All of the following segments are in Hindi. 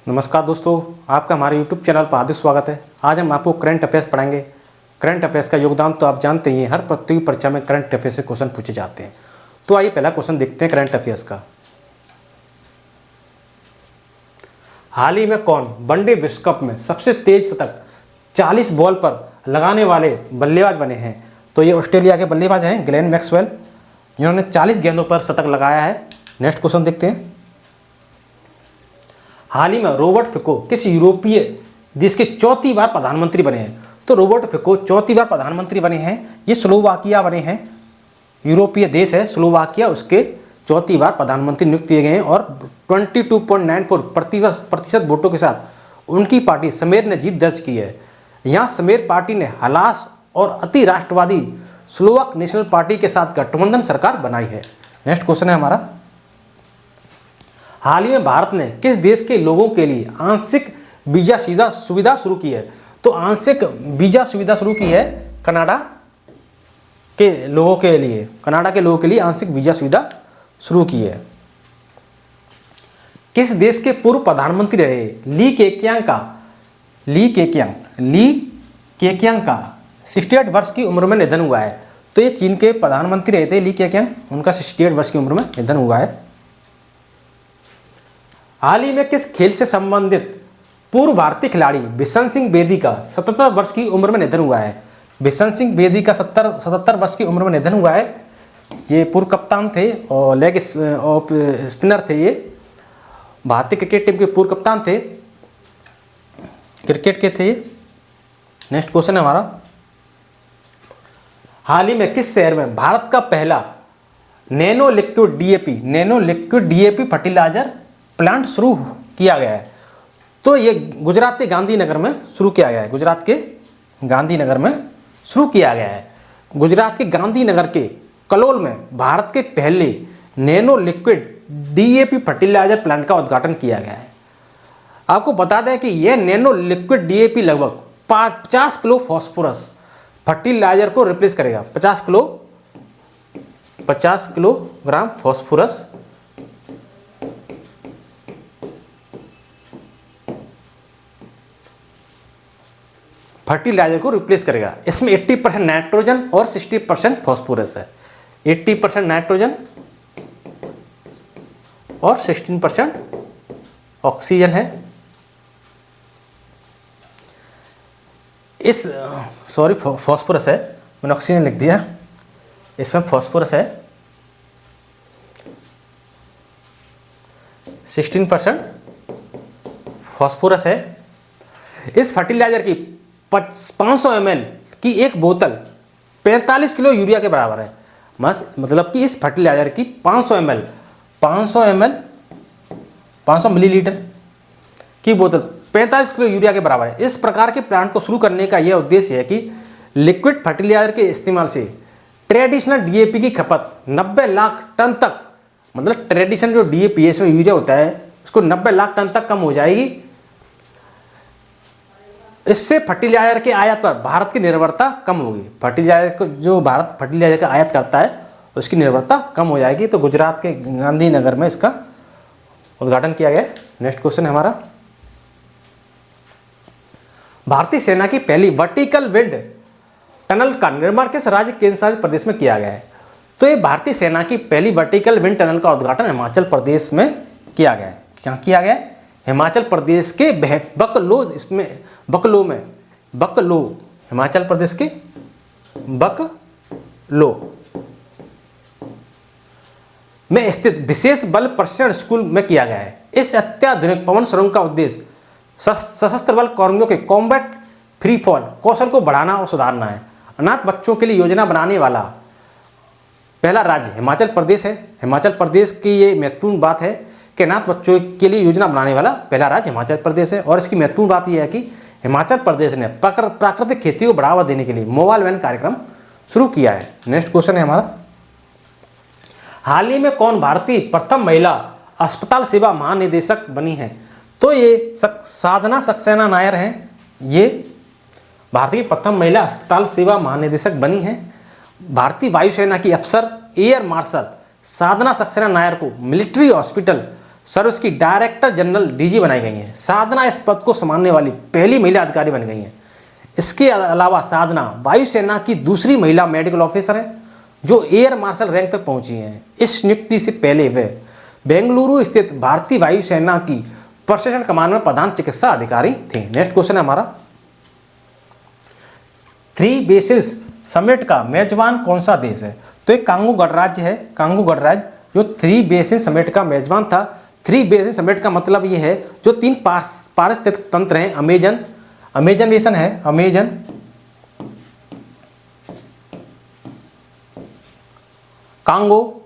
नमस्कार दोस्तों, आपका हमारे YouTube चैनल पर हार्दिक स्वागत है। आज हम आपको करंट अफेयर्स पढ़ाएंगे। करंट अफेयर्स का योगदान तो आप जानते ही हैं, हर प्रतियोगी परीक्षा में करंट अफेयर्स से क्वेश्चन पूछे जाते हैं। तो आइए पहला क्वेश्चन देखते हैं करंट अफेयर्स का। हाल ही में कौन वनडे विश्व कप में सबसे तेज शतक 40 बॉल पर लगाने वाले बल्लेबाज बने हैं? तो ये ऑस्ट्रेलिया के बल्लेबाज हैं ग्लेन मैक्सवेल, जिन्होंने 40 गेंदों पर शतक लगाया है। नेक्स्ट क्वेश्चन देखते हैं। हाल ही में रॉबर्ट फिको किस यूरोपीय देश के चौथी बार प्रधानमंत्री बने हैं? तो रॉबर्ट फिको चौथी बार प्रधानमंत्री बने हैं। ये स्लोवाकिया बने हैं, यूरोपीय देश है स्लोवाकिया, उसके चौथी बार प्रधानमंत्री नियुक्त किए गए हैं और 22.94% वोटों के साथ उनकी पार्टी समेर ने जीत दर्ज की है। यहाँ समेर पार्टी ने हलास और अति राष्ट्रवादी स्लोवाक नेशनल पार्टी के साथ गठबंधन सरकार बनाई है। नेक्स्ट क्वेश्चन है हमारा। हाल ही में भारत ने किस देश के लोगों के लिए आंशिक वीजा सुविधा शुरू की है? तो आंशिक वीजा सुविधा शुरू की है कनाडा के लोगों के लिए। कनाडा के लोगों के लिए आंशिक वीजा सुविधा शुरू की है। किस देश के पूर्व प्रधानमंत्री रहे ली केक्यांग का 68 वर्ष की उम्र में निधन हुआ है? तो ये चीन के प्रधानमंत्री रहे थे ली केक्यांग, उनका 68 वर्ष की उम्र में निधन हुआ है। हाल ही में किस खेल से संबंधित पूर्व भारतीय खिलाड़ी बिशन सिंह बेदी का 77 वर्ष की उम्र में निधन हुआ है? बिशन सिंह बेदी का 77 वर्ष की उम्र में निधन हुआ है। ये पूर्व कप्तान थे और लेग स्पिनर थे। ये भारतीय क्रिकेट टीम के पूर्व कप्तान थे, क्रिकेट के थे। नेक्स्ट क्वेश्चन है हमारा। हाल ही में किस शहर में भारत का पहला nano liquid DAP fertiliser plant शुरू किया गया है? तो ये गुजरात के गांधीनगर में शुरू किया गया है। गुजरात के गांधीनगर में शुरू किया गया है। गुजरात के गांधीनगर के कलोल में भारत के पहले nano liquid DAP fertiliser plant का उद्घाटन किया गया है। आपको बता दें कि यह नैनो लिक्विड डीएपी लगभग 50 किलो फॉस्फोरस फर्टिलाइजर को रिप्लेस करेगा। 50 किलोग्राम फॉस्फोरस फर्टिलाइजर को रिप्लेस करेगा। इसमें 80% नाइट्रोजन और 60% फॉस्फोरस है। 80% नाइट्रोजन और 16% ऑक्सीजन है। फॉस्फोरस है, मैंने ऑक्सीजन लिख दिया, इसमें फॉस्फोरस है। 16% फॉस्फोरस है। इस फर्टिलाइजर की 500 ml की एक बोतल 45 किलो यूरिया के बराबर है। मतलब कि इस फर्टिलाइजर की 500 मिलीलीटर की बोतल 45 किलो यूरिया के बराबर है। इस प्रकार के प्लांट को शुरू करने का यह उद्देश्य है कि लिक्विड फर्टिलाइजर के इस्तेमाल से ट्रेडिशनल डीएपी की खपत 90 लाख टन तक, मतलब ट्रेडिशनल जो डीएपी है इसमें यूरिया होता है, उसको 90 लाख टन तक कम हो जाएगी। इससे फर्टिलाइजर के आयात पर भारत की निर्भरता कम होगी। फर्टिलाइजर को जो भारत फर्टिलाइजर का आयात करता है उसकी निर्भरता कम हो जाएगी। तो गुजरात के गांधीनगर में इसका उद्घाटन किया गया है। नेक्स्ट क्वेश्चन है हमारा। भारतीय सेना की पहली वर्टिकल विंड टनल का निर्माण किस राज्य केंद्र शासित प्रदेश में किया गया है? तो ये भारतीय सेना की पहली वर्टिकल विंड टनल का उद्घाटन हिमाचल प्रदेश में किया गया है। क्या किया गया है? हिमाचल प्रदेश के बकलो, हिमाचल प्रदेश के बकलो में स्थित विशेष बल प्रशिक्षण स्कूल में किया गया है। इस अत्याधुनिक पवन सुरंग का उद्देश्य सशस्त्र बल कर्मियों के कॉम्बैट फ्री फॉल कौशल को बढ़ाना और सुधारना है। अनाथ बच्चों के लिए योजना बनाने वाला पहला राज्य हिमाचल प्रदेश है। हिमाचल प्रदेश की ये महत्वपूर्ण बात है कि अनाथ बच्चों के लिए योजना बनाने वाला पहला राज्य हिमाचल प्रदेश है। और इसकी महत्वपूर्ण बात यह है कि हिमाचल प्रदेश ने प्राकृतिक खेती को बढ़ावा देने के लिए मोबाइल वैन कार्यक्रम शुरू किया है। नेक्स्ट क्वेश्चन है हमारा। हाल ही में कौन भारतीय प्रथम महिला अस्पताल सेवा महानिदेशक बनी है? तो ये साधना सक्सेना नायर हैं। ये भारतीय प्रथम महिला अस्पताल सेवा महानिदेशक बनी हैं। भारतीय वायुसेना की अफसर एयर मार्शल साधना सक्सेना नायर को मिलिट्री हॉस्पिटल सर्विस की डायरेक्टर जनरल डीजी बनाई गई हैं। साधना इस पद को संभालने वाली पहली महिला अधिकारी बन गई हैं। इसके अलावा साधना वायुसेना की दूसरी महिला मेडिकल ऑफिसर हैं जो एयर मार्शल रैंक तक पहुंची हैं। इस नियुक्ति से पहले वे बेंगलुरु स्थित भारतीय वायुसेना की प्रशिक्षण कमान में प्रधान चिकित्सा अधिकारी थे। नेक्स्ट क्वेश्चन है हमारा, 3 बेसिस समिट का मेजबान कौन सा देश है? तो एक कांगो गणराज्य है, कांगो गणराज्य जो 3 बेसिन समिट का मेजबान था। 3 बेसिन समिट का मतलब ये है जो 3 पारिस्थितिक तंत्र हैं, अमेजन बेसिन है, Amazon Congo,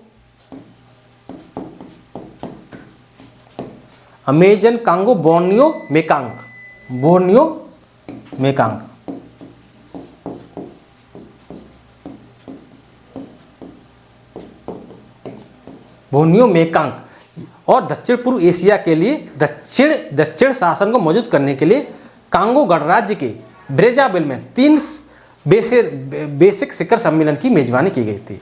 Borneo Mekong, Borneo Mekong और दक्षिण पूर्व एशिया के लिए दक्षिण शासन को मौजूद करने के लिए कांगो गणराज्य के ब्रेजाविल में 3 बेसिक शिखर सम्मेलन की मेजबानी की गई थी।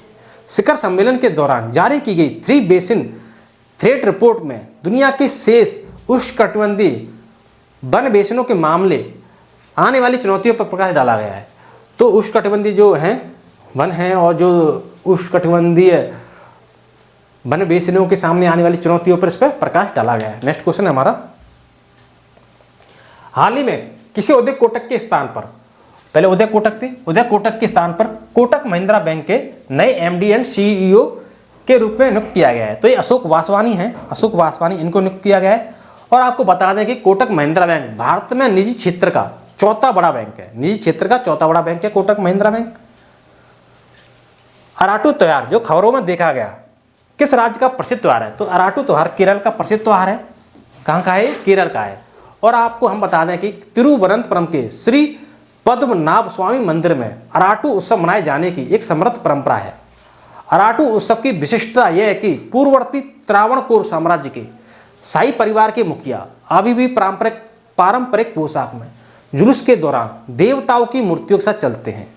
शिखर सम्मेलन के दौरान जारी की गई 3 बेसिन थ्रेट रिपोर्ट में दुनिया के शेष उष्णकटिबंधीय वन बेसिनों के मामले आने वाली चुनौतियों पर प्रकाश डाला गया है। तो उष्णकटिबंधीय जो हैं वन हैं और जो उष्णकटिबंधीय वन बेसिनों के सामने आने वाली चुनौतियों पर इस पर प्रकाश डाला गया है। नेक्स्ट क्वेश्चन है हमारा, हाल ही में किसी उदय कोटक के स्थान पर, पहले उदय कोटक थे, उदय कोटक के स्थान पर कोटक महिंद्रा बैंक के नए एमडी एंड सीईओ के रूप में नियुक्त किया गया है। तो ये अशोक वासवानी हैं, अशोक वासवानी, इनको नियुक्त किया गया है। और आपको बता दें कि कोटक महिंद्रा बैंक भारत में निजी क्षेत्र का चौथा बड़ा बैंक है, निजी क्षेत्र का चौथा बड़ा बैंक है कोटक महिंद्रा बैंक। अराटू त्योहार जो खबरों में देखा गया किस राज्य का प्रसिद्ध त्योहार है? तो अराटू त्योहार केरल का प्रसिद्ध त्योहार है। कहाँ का है? केरल का है। और आपको हम बता दें कि तिरुवनंतपुरम के श्री पद्मनाभ स्वामी मंदिर में अराटू उत्सव मनाए जाने की एक समृद्ध परंपरा है। अराटू उत्सव की विशिष्टता यह है कि पूर्ववर्ती त्रावणकोर साम्राज्य के शाही परिवार के मुखिया अभी भी पारंपरिक पोशाक में जुलूस के दौरान देवताओं की मूर्तियों के साथ चलते हैं।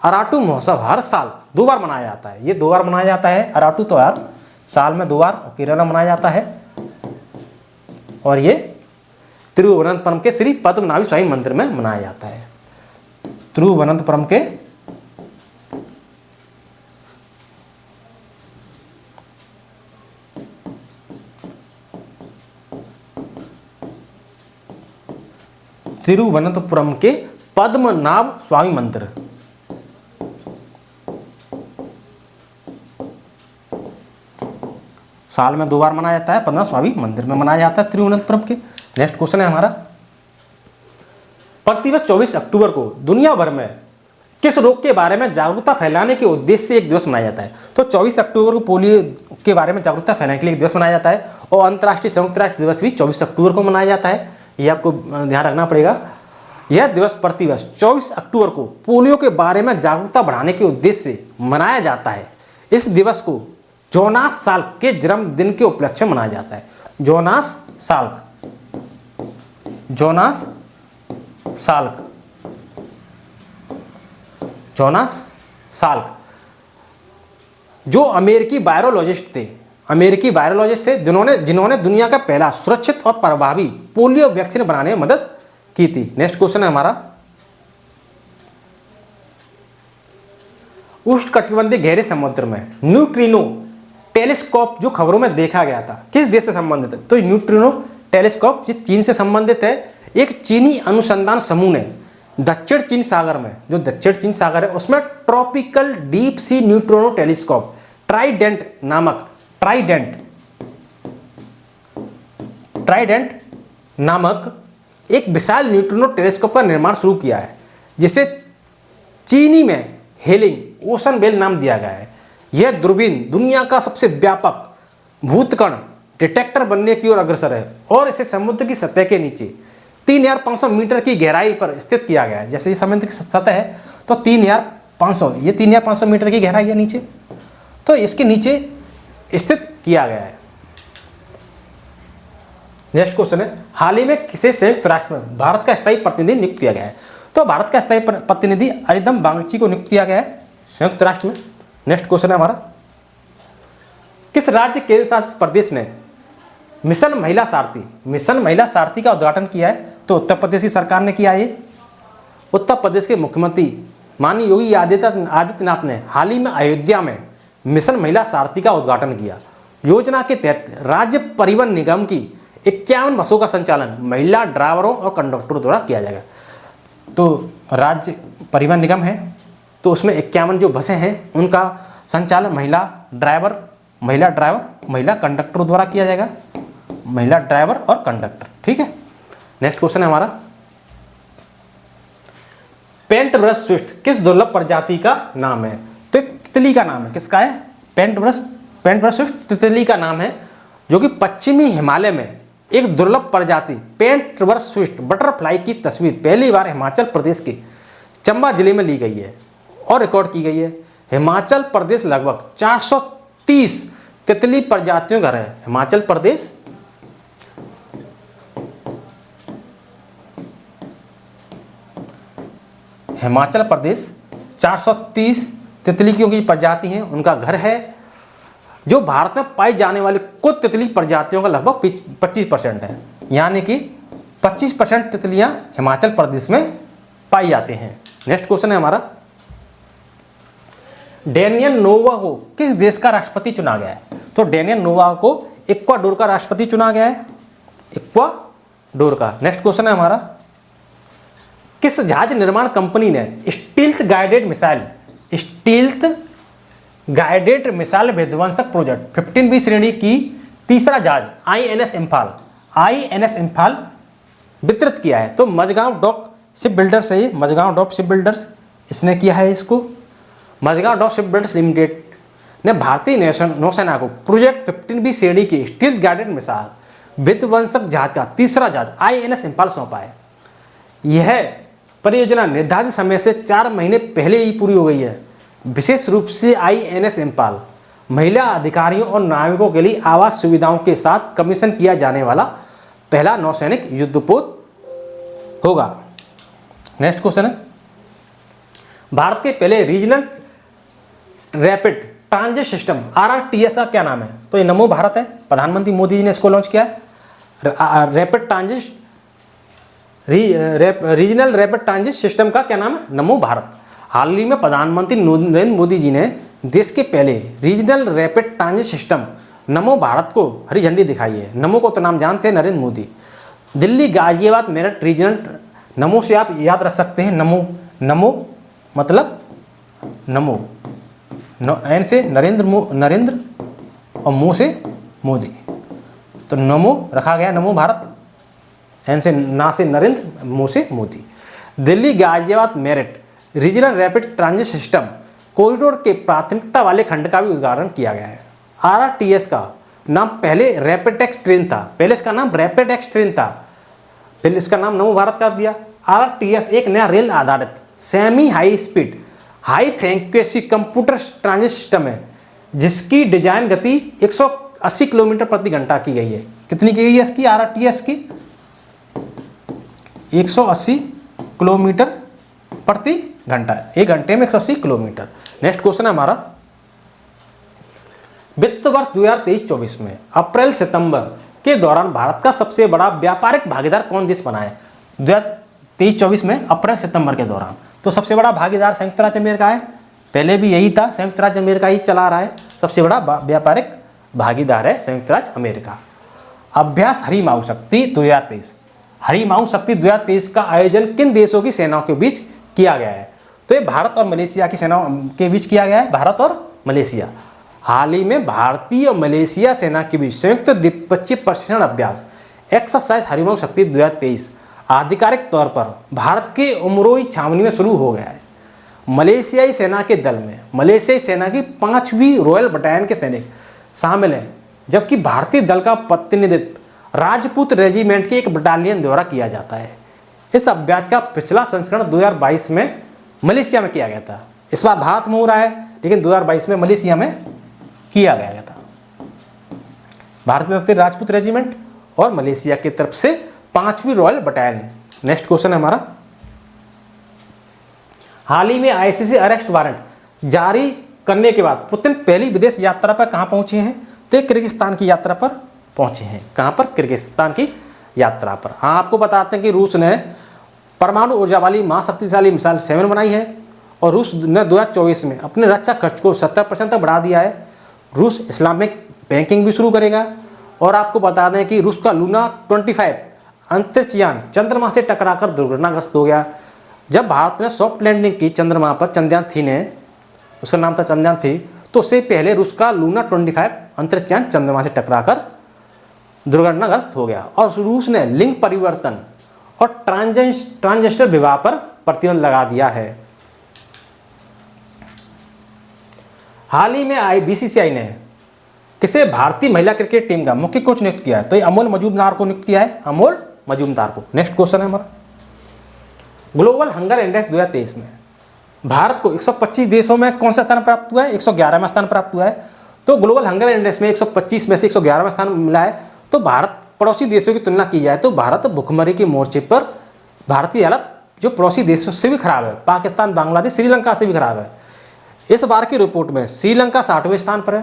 अराटू महोत्सव हर साल 2 बार मनाया जाता है। ये 2 बार मनाया जाता है अराटू त्योहार, साल में 2 बार केरल में मनाया जाता है। और ये तिरुवनंतपुरम के श्री पद्मनाभ स्वामी मंदिर में मनाया जाता है। तिरुवनंतपुरम के पद्मनाभ स्वामी मंदिर, साल में 2 बार मनाया जाता है, पद्मनाभ स्वामी मंदिर में मनाया जाता है तिरुवनंतपुरम के। नेक्स्ट क्वेश्चन है हमारा, प्रतिवर्ष 24 अक्टूबर को दुनिया भर में किस रोग के बारे में जागरूकता फैलाने के उद्देश्य से एक दिवस मनाया जाता है? तो 24 अक्टूबर को पोलियो के बारे में जागरूकता फैलाने के लिए एक दिवस मनाया जाता है। और अंतर्राष्ट्रीय संयुक्त राष्ट्र दिवस भी 24 अक्टूबर को मनाया जाता है। ये आपको ध्यान रखना पड़ेगा। यह दिवस प्रतिवर्ष 24 अक्टूबर को पोलियो के बारे में जागरूकता बढ़ाने के उद्देश्य से मनाया जाता है। इस दिवस को जोनास साल्क के जन्मदिन के उपलक्ष्य में मनाया जाता है। जोनास साल्क जो अमेरिकी वायरोलॉजिस्ट थे जिन्होंने दुनिया का पहला सुरक्षित और प्रभावी पोलियो वैक्सीन बनाने में मदद की थी। नेक्स्ट क्वेश्चन है हमारा, उष्णकटिबंधीय गहरे समुद्र में न्यूट्रिनो टेलीस्कोप जो खबरों में देखा गया था किस देश से संबंधित है? तो न्यूट्रिनो टेलीस्कोप ये चीन से संबंधित है। एक चीनी अनुसंधान समूह ने दक्षिण चीन सागर में, जो दक्षिण चीन सागर है उसमें tropical deep sea neutrino telescope Trident नामक एक विशाल न्यूट्रिनो टेलीस्कोप का निर्माण शुरू किया है, जिसे चीनी में हेलिंग ओशन बेल नाम दिया गया है। यह दूरबीन दुनिया का सबसे व्यापक भूतकण डिटेक्टर बनने की ओर अग्रसर है और इसे समुद्र की सतह के नीचे 3500 मीटर की गहराई पर स्थित किया गया है। जैसे ये समुद्र की सतह है तो 3500 मीटर की गहराई है नीचे, तो इसके नीचे स्थित किया गया है। नेक्स्ट क्वेश्चन है, हाल ही में किसे संयुक्त राष्ट्र में भारत का स्थायी प्रतिनिधि नियुक्त किया गया है? तो भारत का स्थायी प्रतिनिधि अरिंदम बागची को नियुक्त किया गया है संयुक्त राष्ट्र में। नेक्स्ट क्वेश्चन है हमारा, किस राज्य केंद्र शासित प्रदेश ने मिशन महिला सारथी, मिशन महिला सारथी का उद्घाटन किया है तो उत्तर प्रदेश की सरकार ने किया। ये उत्तर प्रदेश के मुख्यमंत्री माननीय योगी आदित्यनाथ ने हाल ही में अयोध्या में मिशन महिला सारथी का उद्घाटन किया। योजना के तहत राज्य परिवहन निगम की 51 बसों का संचालन महिला ड्राइवरों और कंडक्टरों द्वारा किया जाएगा। तो राज्य परिवहन निगम है तो उसमें 51 जो बसें हैं उनका संचालन महिला ड्राइवर, महिला कंडक्टर द्वारा किया जाएगा। महिला ड्राइवर और कंडक्टर, ठीक है। नेक्स्ट क्वेश्चन है हमारा, पेंट ब्रश स्विफ्ट किस दुर्लभ प्रजाति का नाम है? तो एक तितली का नाम है। किसका है? पेंट ब्रश स्विफ्ट तितली का नाम है, जो कि पश्चिमी हिमालय में एक दुर्लभ प्रजाति पेंट ब्रश स्विफ्ट बटरफ्लाई की तस्वीर पहली बार हिमाचल प्रदेश के चंबा जिले में ली गई है और रिकॉर्ड की गई है। हिमाचल प्रदेश लगभग 430 तितली प्रजातियों का है। हिमाचल प्रदेश हिमाचल प्रदेश 430 तितलियों की प्रजाति हैं, उनका घर है, जो भारत में पाई जाने वाली कुल तितली प्रजातियों का लगभग 25% है। यानी कि 25% तितलियां हिमाचल प्रदेश में पाई जाती हैं। नेक्स्ट क्वेश्चन है हमारा, डेनियल नोवा को किस देश का राष्ट्रपति चुना गया है? तो डेनियल नोवा को इक्वाडोर का राष्ट्रपति चुना गया है, इक्वाडोर का। नेक्स्ट क्वेश्चन है हमारा, किस जहाज निर्माण कंपनी ने स्टील्थ गाइडेड मिसाइल विध्वंसक प्रोजेक्ट 15B श्रेणी की तीसरा जहाज INS इम्फाल वितरित किया है? तो मझगांव डॉक शिप बिल्डर्स है, ये मझगांव डॉक शिप बिल्डर्स इसने किया है इसको। Mazagon dock ship builders limited ने भारतीय नौसेना को प्रोजेक्ट 15B श्रेणी की स्टील्थ गाइडेड मिसाइल विध्वंसक जहाज का तीसरा जहाज INS इम्फाल सौंपा है। यह परियोजना निर्धारित समय से 4 महीने पहले ही पूरी हो गई है। विशेष रूप से INS इम्फाल महिला अधिकारियों और नाविकों के लिए आवास सुविधाओं के साथ कमीशन किया जाने वाला पहला नौसैनिक युद्धपोत होगा। नेक्स्ट क्वेश्चन है, भारत के पहले regional rapid transit system RRTS का क्या नाम है? तो ये नमो भारत है, प्रधानमंत्री मोदी जी ने इसको लॉन्च किया है। Rapid transit regional rapid transit system का क्या नाम है? नमो भारत। हाल ही में प्रधानमंत्री नरेंद्र मोदी जी ने देश के पहले रीजनल रैपिड ट्रांजिट सिस्टम नमो भारत को हरी झंडी दिखाई है। नमो को तो नाम जानते हैं नरेंद्र मोदी। दिल्ली गाजियाबाद मेरठ रीजनल, नमो से आप याद रख सकते हैं, नमो मतलब नमो, एन से नरेंद्र और मो से मोदी, तो नमो रखा गया, नमो भारत। एन से ना से नरेंद्र, मो से Modi. Delhi Ghaziabad Meerut regional rapid transit system corridor के प्राथमिकता वाले खंड का भी उद्घाटन किया गया है। RRTS का नाम पहले रैपिडेक्स ट्रेन था, पहले इसका नाम रैपिडेक्स ट्रेन था, फिर इसका नाम नमो भारत कर दिया। RRTS एक नया रेल आधारित semi high speed high frequency computer transit system है, जिसकी डिजाइन गति 180 किलोमीटर प्रति घंटा की गई है। कितनी की गई है इसकी? RRTS की 180 किलोमीटर प्रति घंटा, 1 घंटे में 180 किलोमीटर। नेक्स्ट क्वेश्चन है हमारा, वित्त वर्ष 2023-24 में अप्रैल सितंबर के दौरान भारत का सबसे बड़ा व्यापारिक भागीदार कौन देश बना है? 2023-24 में अप्रैल सितंबर के दौरान तो सबसे बड़ा भागीदार संयुक्त राज्य अमेरिका है। पहले भी यही था, संयुक्त राज्य अमेरिका ही चला रहा है। सबसे बड़ा व्यापारिक भागीदार है संयुक्त राज्य अमेरिका। अभ्यास हरी माऊ शक्ति 2023, हरी माऊ शक्ति 2023 का आयोजन किन देशों की सेनाओं के बीच किया गया है? तो ये भारत और मलेशिया की सेनाओं के बीच किया गया है, भारत और मलेशिया। हाल ही में भारतीय और मलेशिया सेना के बीच संयुक्त द्विपक्षीय प्रशिक्षण अभ्यास एक्सरसाइज हरी माऊ शक्ति 2023 आधिकारिक तौर पर भारत के उमरोई छावनी में शुरू हो गया है। मलेशियाई सेना के दल में मलेशियाई सेना की 5वीं रॉयल बटालियन के सैनिक शामिल हैं, जबकि भारतीय दल का प्रतिनिधित्व राजपूत रेजिमेंट के एक बटालियन द्वारा किया जाता है। इस अभ्यास का पिछला संस्करण 2022 में मलेशिया में किया गया था। इस बार भारत में हो रहा है, लेकिन 2022 में मलेशिया में किया गया था। भारत की तरफ से राजपूत रेजिमेंट और मलेशिया की तरफ से 5वीं रॉयल बटालियन। नेक्स्ट क्वेश्चन है हमारा, हाल ही में ICC अरेस्ट वारंट जारी करने के बाद पुतिन पहली विदेश यात्रा पर कहां पहुंचे हैं? तो किर्गिस्तान की यात्रा पर पहुँचे हैं। कहाँ पर? किर्गिस्तान की यात्रा पर। हाँ, आपको बताते हैं कि रूस ने परमाणु ऊर्जा वाली महाशक्तिशाली मिसाइल 7 बनाई है और रूस ने 2024 में अपने रक्षा खर्च को 70% तक बढ़ा दिया है। रूस इस्लामिक बैंकिंग भी शुरू करेगा। और आपको बता दें कि रूस का लूना 25 अंतरिक्ष यान चंद्रमा से टकराकर दुर्घटनाग्रस्त हो गया। जब भारत ने सॉफ्ट लैंडिंग की चंद्रमा पर, चंद्रयान-3 ने, उसका नाम था चंद्रयान-3, तो उससे पहले रूस का लूना 25 अंतरिक्ष यान चंद्रमा से टकराकर दुर्घटनाग्रस्त हो गया। और रूस ने लिंग परिवर्तन और ट्रांजिस्टर विवाह पर प्रतिबंध लगा दिया है। हाल ही में बीसीसीआई ने किसे भारतीय महिला क्रिकेट टीम का मुख्य कोच नियुक्त किया है? तो ये अमोल मजूमदार को नियुक्त किया है, अमोल मजूमदार को। नेक्स्ट क्वेश्चन है हमारा, ग्लोबल हंगर इंडेक्स 2023 में भारत को 125 देशों में कौन सा स्थान प्राप्त हुआ है? 111वां स्थान प्राप्त हुआ है। तो ग्लोबल हंगर इंडेक्स में 125 में से 111वां स्थान मिला है। तो भारत, पड़ोसी देशों की तुलना की जाए तो भारत भुखमरी के मोर्चे पर, भारत की हालत जो पड़ोसी देशों से भी खराब है, पाकिस्तान, बांग्लादेश, श्रीलंका से भी खराब है। इस बार की रिपोर्ट में श्रीलंका 60वें स्थान पर है,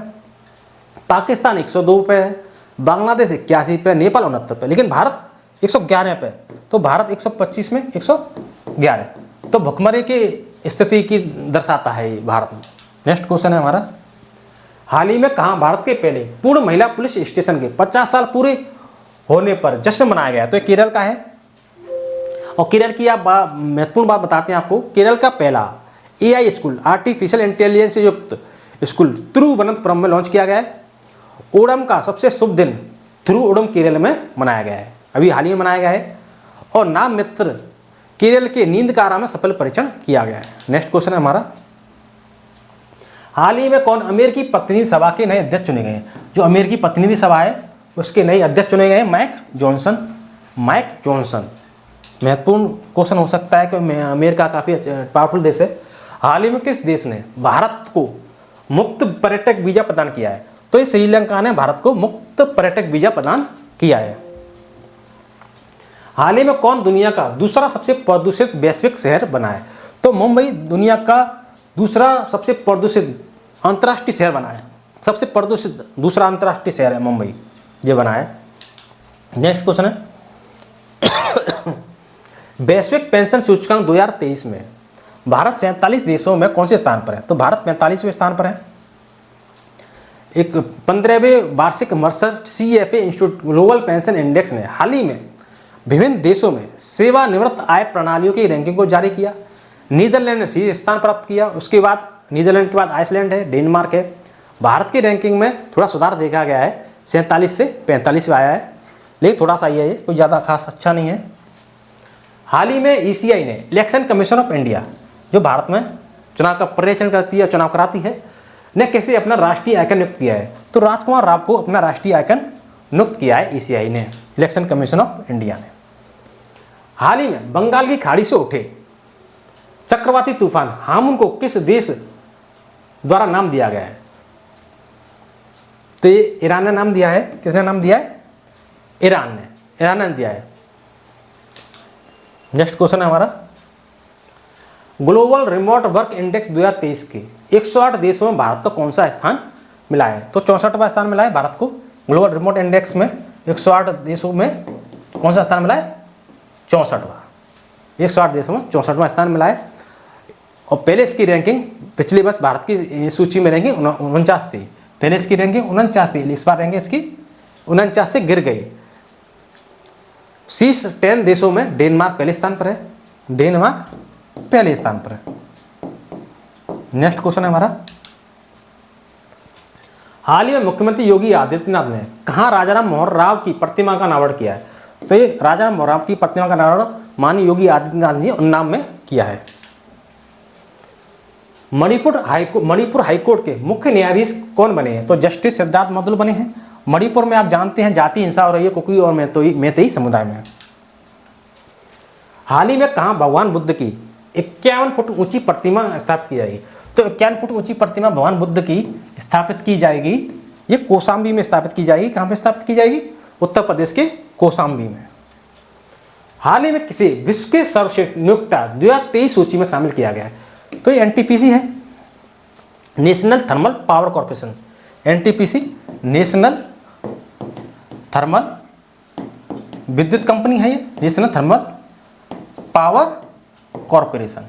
पाकिस्तान 102 पे है, बांग्लादेश 81 पे, नेपाल 69 पे, लेकिन भारत 111 पे। तो भारत 125 में 111, तो भुखमरी की स्थिति की दर्शाता है ये भारत में। नेक्स्ट क्वेश्चन है हमारा, हाल ही में कहाँ भारत के पहले पूर्ण महिला पुलिस स्टेशन के 50 साल पूरे होने पर जश्न मनाया गया? तो ये केरल का है। और केरल की आप महत्वपूर्ण बात बताते हैं आपको, केरल का पहला AI स्कूल, आर्टिफिशियल इंटेलिजेंस से युक्त स्कूल तिरुवनंतपुरम में लॉन्च किया गया है। ओणम का सबसे शुभ दिन तिरुओणम केरल में मनाया गया है, अभी हाल ही में मनाया गया है। और नाम मित्र केरल के नींदकारा में सफल परीक्षण किया गया है। नेक्स्ट क्वेश्चन है हमारा, हाल ही में कौन अमेरिकी प्रतिनिधि सभा के नए अध्यक्ष चुने गए हैं? जो अमेरिकी प्रतिनिधि सभा है उसके नए अध्यक्ष चुने गए हैं माइक जॉनसन। महत्वपूर्ण क्वेश्चन हो सकता है कि अमेरिका काफ़ी पावरफुल देश है। हाल ही में किस देश ने भारत को मुक्त पर्यटक वीजा प्रदान किया है? तो ये श्रीलंका ने भारत को मुक्त पर्यटक वीजा प्रदान किया है। हाल ही में कौन दुनिया का दूसरा सबसे प्रदूषित वैश्विक शहर बना है? तो मुंबई दुनिया का दूसरा सबसे प्रदूषित अंतर्राष्ट्रीय शहर बना है। सबसे प्रदूषित दूसरा अंतर्राष्ट्रीय शहर है मुंबई, ये बना है। नेक्स्ट क्वेश्चन है, वैश्विक पेंशन सूचकांक 2023 में भारत 47 देशों में कौन से स्थान पर है? तो भारत 45वें स्थान पर है। एक 15वें वार्षिक Mercer CFA institute global pension index ने हाल ही में विभिन्न देशों में सेवानिवृत्त आय प्रणालियों की रैंकिंग को जारी किया। नीदरलैंड ने 6 स्थान प्राप्त किया, उसके बाद नीदरलैंड के बाद आइसलैंड है, डेनमार्क है। भारत की रैंकिंग में थोड़ा सुधार देखा गया है, 47 से 45 में आया है, लेकिन थोड़ा सा ये कोई ज़्यादा खास अच्छा नहीं है। हाल ही में ECI ने, इलेक्शन कमीशन ऑफ इंडिया, जो भारत में चुनाव का पर्यवेक्षण करती है, चुनाव कराती है, ने कैसे अपना राष्ट्रीय आइकन नियुक्त किया है? तो राजकुमार राव को अपना राष्ट्रीय आइकन नियुक्त किया है ECI ने, इलेक्शन कमीशन ऑफ इंडिया ने। हाल ही में बंगाल की खाड़ी से उठे चक्रवाती तूफान हामुन को किस देश द्वारा नाम दिया गया है? तो ये ईरान ने नाम दिया है। किसने नाम दिया है? ईरान ने दिया है। नेक्स्ट क्वेश्चन है हमारा, ग्लोबल रिमोट वर्क इंडेक्स 2023 के 108 देशों में भारत को कौन सा स्थान मिला है? तो 64वां स्थान मिला है भारत को ग्लोबल रिमोट इंडेक्स में। 108 देशों में कौन सा स्थान मिला है? 64वां। 108 देशों में 64वां स्थान मिला है। और पहले इसकी रैंकिंग पिछले वर्ष भारत की सूची में रैंकिंग 49 थी। पहले इसकी रैंकिंग 49 थी, इस बार रैंकिंग इसकी 49 से गिर गई। शीर्ष 10 देशों में डेनमार्क पहले स्थान पर है। डेनमार्क पहले स्थान पर है। नेक्स्ट क्वेश्चन है हमारा, हाल ही में मुख्यमंत्री योगी आदित्यनाथ ने कहाँ राजा राम मोहन राव की प्रतिमा का अनावरण किया है? तो ये राजा राम मोहन राव की प्रतिमा का अनावरण माननीय योगी आदित्यनाथ ने उन्नाव में किया है। मणिपुर हाईकोर्ट के मुख्य न्यायाधीश कौन बने हैं? तो जस्टिस सिद्धार्थ मौदुल बने हैं। मणिपुर में आप जानते हैं जाति हिंसा हो रही है कुकी और मैतेई समुदाय में। हाल ही में कहाँ भगवान बुद्ध की 51 फुट ऊंची प्रतिमा स्थापित की जाएगी? तो 51 फुट ऊंची प्रतिमा भगवान बुद्ध की स्थापित की जाएगी, ये कौशाम्बी में स्थापित की जाएगी। कहाँ पे स्थापित की जाएगी? उत्तर प्रदेश के कौशाम्बी में। हाल ही में किसे विश्व के सर्वश्रेष्ठ नियोक्ता 2023 सूची में शामिल किया गया है? तो ये NTPC है, national thermal power corporation. NTPC national thermal विद्युत कंपनी है ये, national thermal power corporation.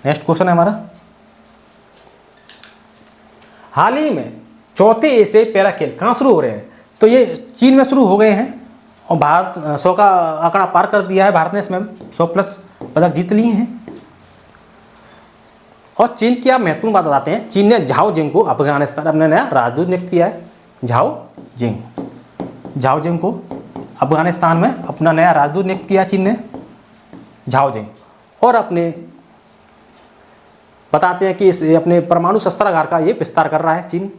Next question है हमारा, हाल ही में चौथे एशियाई पैरा खेल कहाँ शुरू हो रहे हैं? तो ये चीन में शुरू हो गए हैं और भारत 100 का आंकड़ा पार कर दिया है। भारत ने इसमें 100+ पदक जीत लिए हैं। और चीन की आप महत्वपूर्ण बात बताते हैं, चीन ने झाओ जिंग को अफगानिस्तान अपना नया राजदूत नियुक्त किया है। झाओ जिंग को अफगानिस्तान में अपना नया राजदूत नियुक्त किया चीन ने, झाओ जिंग। और अपने बताते हैं कि इस अपने परमाणु शस्त्रागार का ये विस्तार कर रहा है चीन।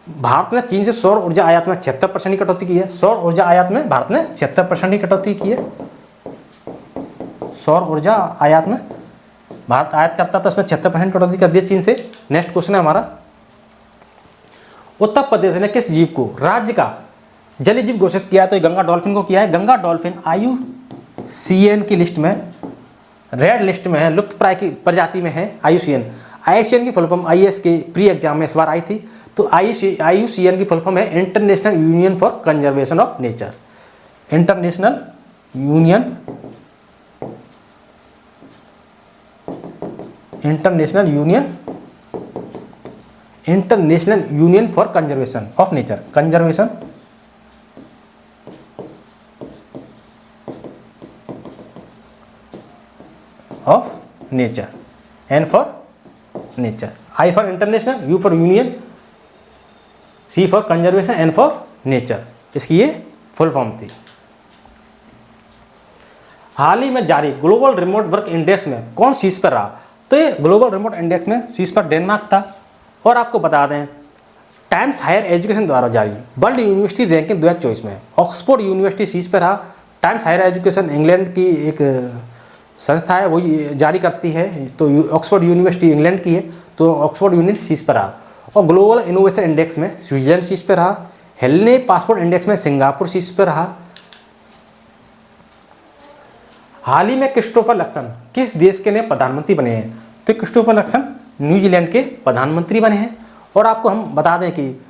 भारत ने चीन से सौर ऊर्जा आयात में 76% की कटौती की है। सौर ऊर्जा आयात में भारत ने 76% की कटौती की है। सौर ऊर्जा आयात में भारत आयात करता था, उसमें 76% कटौती कर दिया चीन से। नेक्स्ट क्वेश्चन है हमारा, उत्तर प्रदेश ने किस जीव को राज्य का जलीय जीव घोषित किया है? तो गंगा डॉल्फिन को किया है। गंगा डॉल्फिन IUCN की लिस्ट में, रेड लिस्ट में है, लुप्त प्राय की प्रजाति में है। IUCN की फुल फॉर्म IAS के प्री एग्जाम में इस बार आई थी। तो IUCN की फुल फॉर्म है international union for conservation of nature. International union for conservation of nature. Conservation of nature, N for nature, I for international, U for union, C for conservation, N for nature, इसकी ये फुल फॉर्म थी। हाल ही में जारी ग्लोबल रिमोट वर्क इंडेक्स में कौन शीर्ष पर रहा? तो ये ग्लोबल रिमोट इंडेक्स में शीर्ष पर डेनमार्क था। और आपको बता दें, टाइम्स हायर एजुकेशन द्वारा जारी वर्ल्ड यूनिवर्सिटी रैंकिंग 2024 में ऑक्सफोर्ड यूनिवर्सिटी शीर्ष पर रहा। टाइम्स हायर एजुकेशन इंग्लैंड की एक संस्था है, वही जारी करती है। तो ऑक्सफोर्ड यूनिवर्सिटी इंग्लैंड की है, तो ऑक्सफोर्ड यूनिवर्सिटी शीर्ष पर रहा। और ग्लोबल इनोवेशन इंडेक्स में स्विट्जरलैंड शीर्ष पर रहा। हेलेने पासपोर्ट इंडेक्स में सिंगापुर शीर्ष पर रहा। हाल ही में क्रिस्टोफर लक्सन किस देश के नए प्रधानमंत्री बने हैं? तो क्रिस्टोफर लक्सन न्यूजीलैंड के प्रधानमंत्री बने हैं। और आपको हम बता दें कि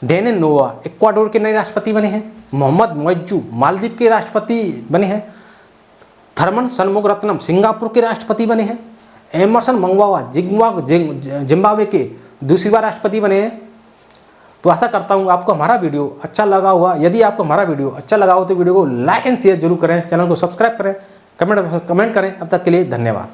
डेनिस नोवा इक्वाडोर के नए राष्ट्रपति बने हैं। मोहम्मद मुइज्जू मालदीव के राष्ट्रपति बने हैं। थर्मन शनमुगरत्नम सिंगापुर के राष्ट्रपति बने हैं। एमरसन मंगवावा जिम्बाब्वे के दूसरी बार राष्ट्रपति बने हैं। तो आशा करता हूँ आपको हमारा वीडियो अच्छा लगा होगा। यदि आपको हमारा वीडियो अच्छा लगा हो तो वीडियो को लाइक एंड शेयर जरूर करें, चैनल को सब्सक्राइब करें, कमेंट करें। अब तक के लिए धन्यवाद।